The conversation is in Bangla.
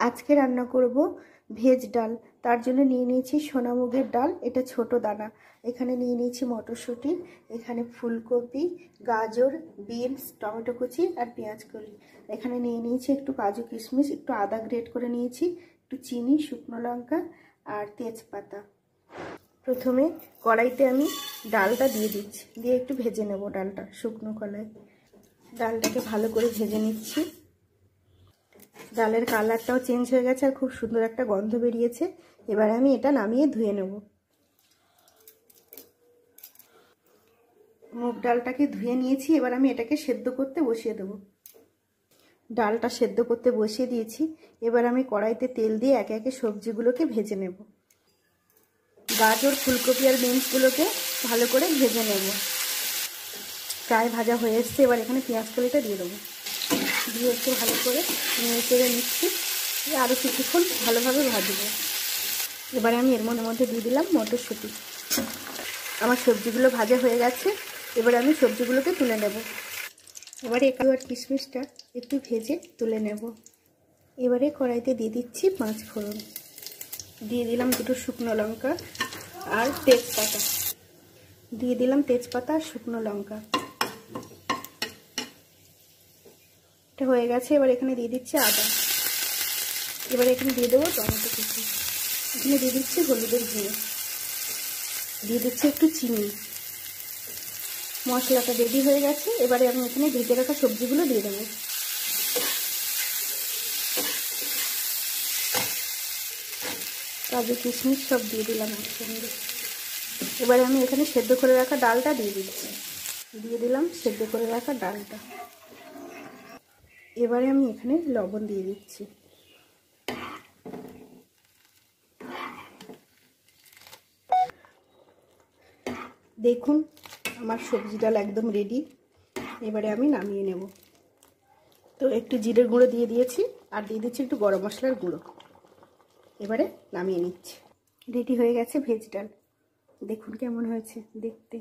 আজকে রান্না করব ভেজ ডাল। তার জন্য নিয়ে নিয়েছি সোনা মুগের ডাল, এটা ছোট দানা। এখানে নিয়ে নিয়েছি মটরশুঁটি, এখানে ফুলকপি, গাজর, বিনস, টমেটো কুচি আর পেঁয়াজ কলি। এখানে নিয়ে নিয়েছি একটু কাজু কিশমিশ, একটু আদা গ্রেট করে নিয়েছি, একটু চিনি, শুকনো লঙ্কা আর তেজপাতা। প্রথমে কড়াইতে আমি ডালটা দিয়ে দিচ্ছি, দিয়ে একটু ভেজে নেব ডালটা শুকনো কড়াই। ডালটাকে ভালো করে ভেজে নিচ্ছি। ডালের কালারটাও চেঞ্জ হয়ে গেছে আর খুব সুন্দর একটা গন্ধ বেরিয়েছে। এবারে আমি এটা নামিয়ে ধুয়ে নেব। মুগ ডালটাকে ধুয়ে নিয়েছি, এবার আমি এটাকে সেদ্ধ করতে বসিয়ে দেব। ডালটা সেদ্ধ করতে বসিয়ে দিয়েছি। এবার আমি কড়াইতে তেল দিয়ে একে একে সবজিগুলোকে ভেজে নেব। গাজর, ফুলকপি আর বিনসগুলোকে ভালো করে ভেজে নেব। প্রায় ভাজা হয়ে এসছে। এবার এখানে পেঁয়াজ কলিটা দিয়ে দেবো, দিয়ে একটু ভালো করে নেড়ে চেড়ে নিচ্ছি। আরও কিছুক্ষণ ভালোভাবে ভাজবো। এবারে আমি এর মধ্যে দিয়ে দিলাম মটরশুঁটি। আমার সবজিগুলো ভাজা হয়ে গেছে। এবারে আমি সবজিগুলোকে তুলে নেব। এবারে কাজু আর কিশমিশটা একটু ভেজে তুলে নেব। এবারে কড়াইতে দিয়ে দিচ্ছি 5 ফোড়ন, দিয়ে দিলাম 2 শুকনো লঙ্কা আর তেজপাতা, দিয়ে দিলাম তেজপাতা আর শুকনো লঙ্কা। এটা হয়ে গেছে। এবার এখানে দিয়ে দিচ্ছি আদা। এবারে এখানে দিয়ে দেবো টমেটো কুচি। এখানে দিয়ে দিচ্ছি হলুদের গুঁড়ো, দিয়ে দিচ্ছি একটু চিনি। মশলাটা রেডি হয়ে গেছে। এবারে আমি এখানে ভেজে রাখা সবজিগুলো দিয়ে দেবো। কাজু কিশমিশ সব দিয়ে দিলাম একসঙ্গে। এবারে আমি এখানে সেদ্ধ করে রাখা ডালটা দিয়ে দিচ্ছি, দিয়ে দিলাম সেদ্ধ করে রাখা ডালটা। এবারে আমি এখানে লবণ দিয়ে দিচ্ছি। দেখুন আমার সবজি ডাল একদম রেডি। এবারে আমি নামিয়ে নেব। তো একটু জিরের গুঁড়ো দিয়ে দিয়েছি আর দিয়ে দিচ্ছি একটু গরম মশলার গুঁড়ো। এবারে নামিয়ে নিচ্ছি। রেডি হয়ে গেছে ভেজ ডাল। দেখুন কেমন হয়েছে দেখতে।